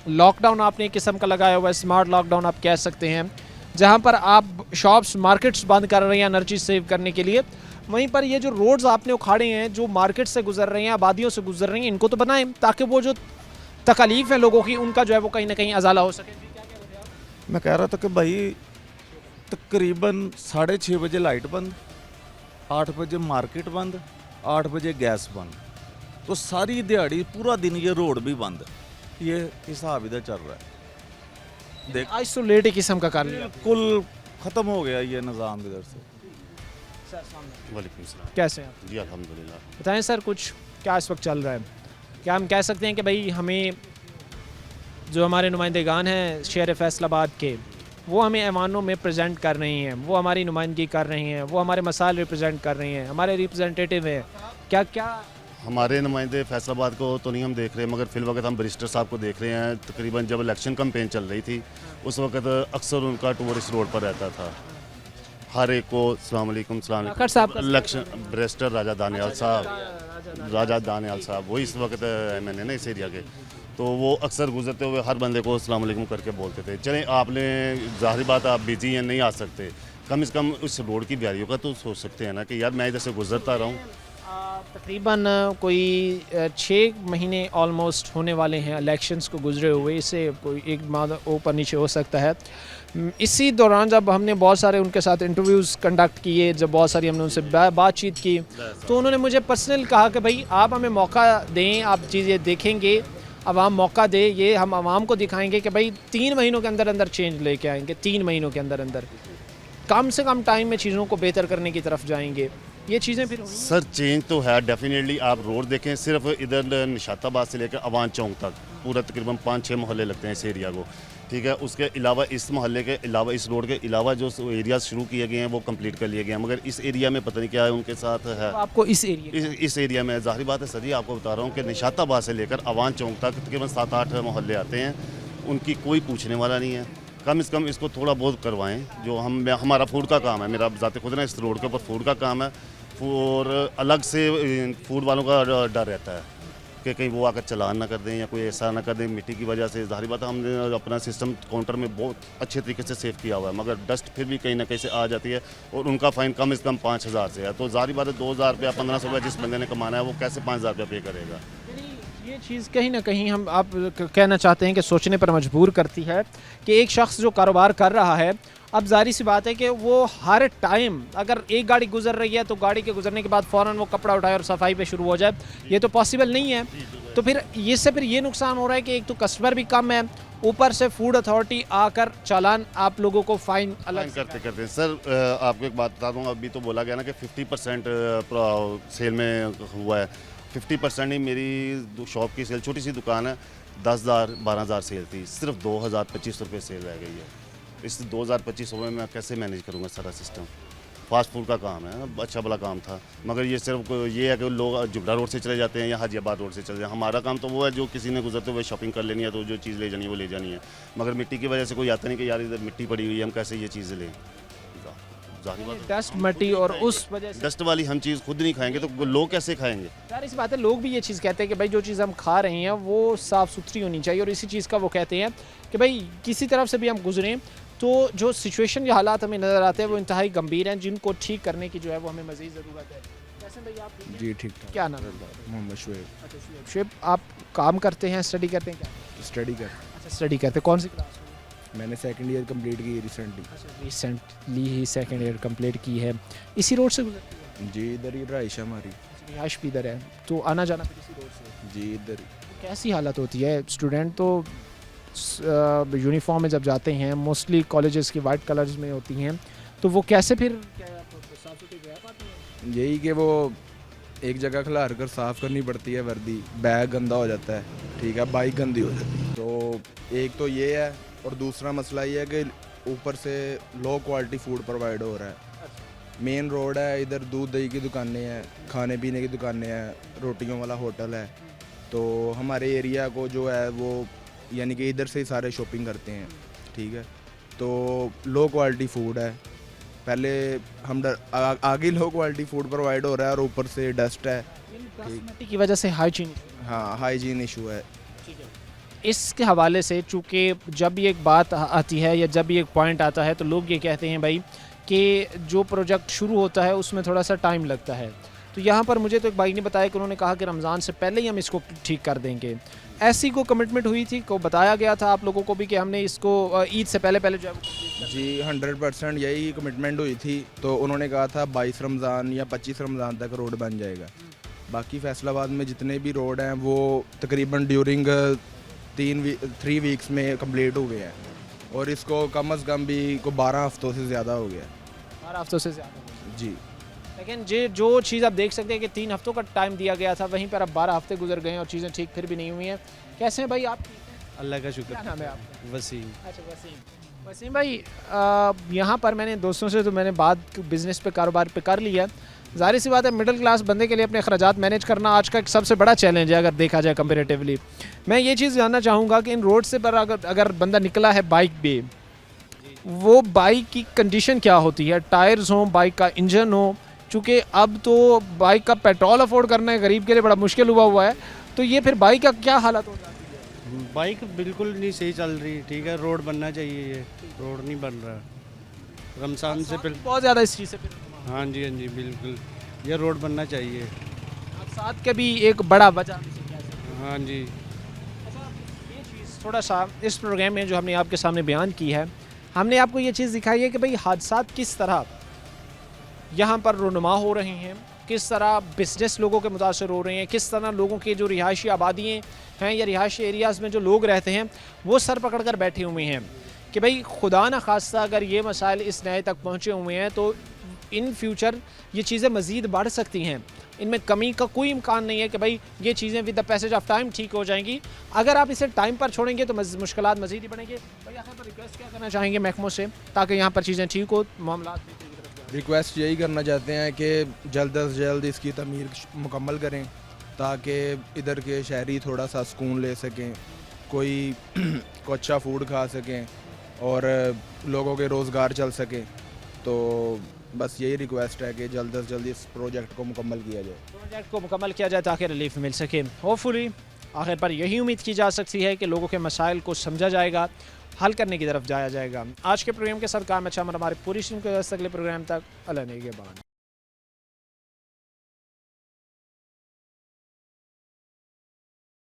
लॉकडाउन आपने एक किस्म का लगाया हुआ है, स्मार्ट लॉकडाउन आप कह सकते हैं, जहाँ पर आप शॉप्स मार्केट्स बंद कर रहे हैं एनर्जी सेव करने के लिए, वहीं पर ये जो रोड्स आपने उखाड़े हैं, जो मार्केट से गुजर रहे हैं, आबादियों से गुजर रही हैं, इनको तो बनाएं ताकि वो जो तकलीफ है लोगों की उनका जो है वो कहीं ना कहीं अजाला हो सके। मैं कह रहा था कि भाई तकरीबन 6:30 बजे लाइट बंद, 8 बजे मार्केट बंद, 8 बजे गैस बंद, तो सारी दिहाड़ी पूरा दिन ये रोड भी बंद। ये हिसाब इधर चल रहा है। देख आइसोलेट किस्म का कर लिया, बिल्कुल ख़त्म हो गया ये निज़ाम इधर से। वालेकुम सलाम। कैसे हैं आप? जी अल्हम्दुलिल्लाह। बताएं सर, कुछ क्या इस वक्त चल रहा है? क्या हम कह सकते हैं कि भाई हमें जो हमारे नुमाइंदेगान हैं शहर फैसलाबाद के, वो हमें ऐवानों में प्रेजेंट कर रही हैं, वो हमारी नुमाइंदगी कर रही हैं, वो हमारे मसाइल रिप्रेजेंट कर रही हैं, हमारे रिप्रेजेंटेटिव हैं, क्या क्या हमारे नुमाइंदे फैसलाबाद को तो नहीं हम देख रहे, मगर फिल वक्त हम बैरिस्टर साहब को देख रहे हैं। तकरीबन जब इलेक्शन कैंपेन चल रही थी उस वक्त अक्सर उनका टूर इस रोड पर रहता था। हर एक को अस्सलाम वालेकुम सलाम इलेक्शन बैरिस्टर राजा दानियाल साहब वो इस वक्त मैंने ना इस एरिया के, तो वो अक्सर गुजरते हुए हर बंदे को अस्सलाम वालेकुम करके बोलते थे। चलें आपने ज़ाहिर बात आप बिजी हैं नहीं आ सकते, कम से कम उस रोड की ब्यारियों का तो सोच सकते हैं ना कि यार मैं इधर से गुजरता रहा हूँ। तकरीबन कोई 6 महीने ऑलमोस्ट होने वाले हैं इलेक्शंस को गुजरे हुए, इससे कोई 1 माह ऊपर नीचे हो सकता है। इसी दौरान जब हमने बहुत सारे उनके साथ इंटरव्यूज़ कंडक्ट किए, जब बहुत सारी हमने उनसे बातचीत की, तो उन्होंने मुझे पर्सनल कहा कि भाई आप हमें मौका दें, आप चीज़ें देखेंगे, आवाम मौका दे, ये हम आवाम को दिखाएंगे कि भाई 3 महीनों के अंदर अंदर चेंज लेके आएंगे, 3 महीनों के अंदर अंदर कम से कम टाइम में चीज़ों को बेहतर करने की तरफ जाएंगे। ये चीज़ें फिर सर चेंज तो है डेफिनेटली। आप रोड देखें, सिर्फ इधर निशाताबाद से लेकर अवान चौक तक पूरा तकरीबन 5-6 मोहल्ले लगते हैं इस एरिया को, ठीक है। उसके अलावा इस मोहल्ले के अलावा इस रोड के अलावा जो एरिया शुरू किए गए हैं वो कंप्लीट कर लिए गए हैं, मगर इस एरिया में पता नहीं क्या है उनके साथ है। तो आपको इस एरिया में ज़ाहिर बात है सर जी, आपको बता रहा हूँ कि निशाताबाद से लेकर अवान चौक तक तकरीबन 7-8 मोहल्ले आते हैं, उनकी कोई पूछने वाला नहीं है। कम से कम इसको थोड़ा बहुत करवाएं। जो हमारा फूड का काम है, मेरा ज़ाते खुद ना इस रोड के ऊपर फूड का काम है, और अलग से फूड वालों का डर रहता है कि कहीं वो आकर चलान ना कर दें या कोई ऐसा ना कर दें। मिट्टी की वजह से ज़ाहिर बात है हमने अपना सिस्टम काउंटर में बहुत अच्छे तरीके से सेव किया हुआ है, मगर डस्ट फिर भी कहीं ना कहीं से आ जाती है, और उनका फ़ाइन कम से कम 5,000 से है। तो ज़ाहिर बात है 2,000 रुपया 1,500 रुपया जिस बंदे ने कमाना है वो कैसे 5,000 रुपया पे करेगा। ये चीज़ कहीं ना कहीं हम आप कहना चाहते हैं कि सोचने पर मजबूर करती है कि एक शख्स जो कारोबार कर रहा है अब जाहिर सी बात है कि वो हर टाइम अगर एक गाड़ी गुजर रही है तो गाड़ी के गुजरने के बाद फ़ौरन वो कपड़ा उठाए और सफाई पे शुरू हो जाए, ये तो पॉसिबल नहीं है। तो फिर इससे ये नुकसान हो रहा है कि एक तो कस्टमर भी कम है, ऊपर से फूड अथॉरिटी आकर चालान आप लोगों को फाइन अलग करते हैं। सर आपको एक बात बता दूँ, अभी तो बोला गया ना कि 50% सेल में हुआ है। 50% ही मेरी शॉप की सेल, छोटी सी दुकान है, 10,000 12,000 सेल थी, सिर्फ 2,025 रुपये सेल रह गई है। इस 2,025 रुपये में कैसे मैनेज करूँगा सारा सिस्टम? फास्ट फूड का काम है, अच्छा भला काम था, मगर ये सिर्फ ये है कि लोग जुबला रोड से चले जाते हैं या हाजियाबाद रोड से चले जाते हैं। हमारा काम तो वो है जो किसी ने गुजरते हुए शॉपिंग कर लेनी है तो जो चीज़ ले जानी है वो ले जानी है, मगर मिट्टी की वजह से कोई आता नहीं कि यार इधर मिट्टी पड़ी हुई है, हम कैसे ये चीज़ें लें? डस्ट मिट्टी और उस वजह से डस्ट वाली हम चीज़ खुद नहीं खाएंगे तो लोग कैसे खाएंगे? सारी सी बात है, लोग भी ये चीज़ कहते हैं कि भाई जो चीज़ हम खा रहे हैं वो साफ़ सुथरी होनी चाहिए, और इसी चीज़ का वो कहते हैं कि भाई किसी तरफ से भी हम गुजरें तो जो सिचुएशन या हालात हमें नज़र आते हैं वो इंतहाई गंभीर हैं, जिनको ठीक करने की जो है वो हमें मज़ीद ज़रूरत है। कैसे भाई आप? जी ठीक ठाक। क्या नाम है? मोहम्मद शुएब। अच्छा शुएब, आप काम करते हैं, स्टडी करते हैं? क्या स्टडी कर। अच्छा स्टडी करते हैं, कौन सी क्लास में? मैंने सेकंड ईयर कंप्लीट की रिसेंटली। अच्छा रिसेंटली ही सेकंड ईयर कंप्लीट की है। इसी रोड से गुजरती है? जी इधर ही रहाइश है हमारी। रिहाइश भी इधर है, तो आना जाना फिर इसी रोड से? जी इधर ही। कैसी हालत होती है? स्टूडेंट तो यूनिफॉर्म में जब जाते हैं, मोस्टली कॉलेजेस की वाइट कलर्स में होती हैं, तो वो कैसे फिर साफ सुथरी रह पाते हैं? यही कि वो एक जगह खिलार कर साफ़ करनी पड़ती है वर्दी, बैग गंदा हो जाता है, ठीक है, बाइक गंदी हो जाती है। तो एक तो ये है, और दूसरा मसला ये है कि ऊपर से लो क्वालिटी फूड प्रोवाइड हो रहा है। मेन रोड है, इधर दूध दही की दुकानें हैं, खाने पीने की दुकानें हैं, रोटियों वाला होटल है, तो हमारे एरिया को जो है वो यानी कि इधर से ही सारे शॉपिंग करते हैं, ठीक है। तो लो क्वालिटी फूड है, पहले हम आगे लो क्वालिटी फूड प्रोवाइड हो रहा है और ऊपर से डस्ट है, ठीक की वजह से हाइजीन, हाँ हाइजीन इशू है। इसके हवाले से चूँकि जब भी एक बात आती है या जब भी एक पॉइंट आता है तो लोग ये कहते हैं भाई कि जो प्रोजेक्ट शुरू होता है उसमें थोड़ा सा टाइम लगता है। तो यहाँ पर मुझे तो एक भाई ने बताया कि उन्होंने कहा कि रमज़ान से पहले ही हम इसको ठीक कर देंगे। ऐसी को कमिटमेंट हुई थी, को बताया गया था आप लोगों को भी कि हमने इसको ईद से पहले जो है जी 100% यही कमिटमेंट हुई थी। तो उन्होंने कहा था 22 रमज़ान या 25 रमज़ान तक रोड बन जाएगा। बाकी फैसलाबाद में जितने भी रोड हैं वो तकरीबन ड्यूरिंग 3 वीक्स में कंप्लीट हो गए हैं, और इसको कम अज़ कम भी को 12 हफ्तों से ज़्यादा हो गया। 12 हफ्तों से ज़्यादा जी। लेकिन जो चीज़ आप देख सकते हैं कि 3 हफ्तों का टाइम दिया गया था, वहीं पर अब 12 हफ्ते गुजर गए हैं और चीज़ें ठीक फिर भी नहीं हुई हैं। कैसे हैं भाई आप? अल्लाह का शुक्र। क्या नाम है आपका? वसीम। अच्छा वसीम भाई, यहाँ पर मैंने दोस्तों से तो मैंने बात बिज़नेस पे, कारोबार पे कर लिया। ज़ाहिर सी बात है मिडिल क्लास बंदे के लिए अपने अखराजात मैनेज करना आज का एक सबसे बड़ा चैलेंज है अगर देखा जाए कंपेरेटिवली। मैं ये चीज़ जानना चाहूँगा कि इन रोड से पर अगर बंदा निकला है बाइक पे, वो बाइक की कंडीशन क्या होती है? टायर्स हो, बाइक का इंजन हो, चूँकि अब तो बाइक का पेट्रोल अफोर्ड करना गरीब के लिए बड़ा मुश्किल हुआ है, तो ये फिर बाइक का क्या हालत हो जाती है? बाइक बिल्कुल नहीं सही चल रही, ठीक है, रोड बनना चाहिए, ये रोड नहीं बन रहा रमज़ान से पहले बहुत ज़्यादा इस चीज़ से। हाँ जी बिल्कुल, ये रोड बनना चाहिए। साथ के भी एक बड़ा वजह। हाँ जी। ये चीज़ थोड़ा सा इस प्रोग्राम में जो हमने आपके सामने बयान की है, हमने आपको ये चीज़ दिखाई है कि भाई हादसात किस तरह यहाँ पर रुनुमा हो रहे हैं, किस तरह बिजनेस लोगों के मुतासर हो रहे हैं, किस तरह लोगों के जो रिहायशी आबादियाँ हैं या रिहायशी एरियाज़ में जो लोग रहते हैं वो सर पकड़ कर बैठे हुए हैं कि भाई खुदा न खास्ता अगर ये मसाइल इस नए तक पहुँचे हुए हैं तो इन फ्यूचर ये चीज़ें मज़ीद बढ़ सकती हैं। इनमें कमी का कोई इम्कान नहीं है कि भाई ये चीज़ें with the passage of time ठीक हो जाएंगी। अगर आप इसे टाइम पर छोड़ेंगे तो मुश्किलात मज़ीद ही बढ़ेंगे। भाई आखिर पर रिक्वेस्ट क्या करना चाहेंगे महकमों से ताकि यहाँ पर चीज़ें ठीक हो, मामला? रिक्वेस्ट यही करना चाहते हैं कि जल्द अज जल्द इसकी तमीर मुकम्मल करें ताकि इधर के शहरी थोड़ा सा सुकून ले सकें, कोई अच्छा फूड खा सकें और लोगों के रोज़गार चल सके। तो बस यही रिक्वेस्ट है कि जल्द अज जल्द इस प्रोजेक्ट को मुकम्मल किया जाए। प्रोजेक्ट को मुकम्मल किया जाए ताकि रिलीफ मिल सके। होपफुली आखिर पर यही उम्मीद की जा सकती है कि लोगों के मसाइल को समझा जाएगा, हल करने की तरफ जाया जाएगा। आज के प्रोग्राम के साथ काम अच्छा हमारी पूरी टीम को अगले प्रोग्राम तक अल्लाह ने के बाद।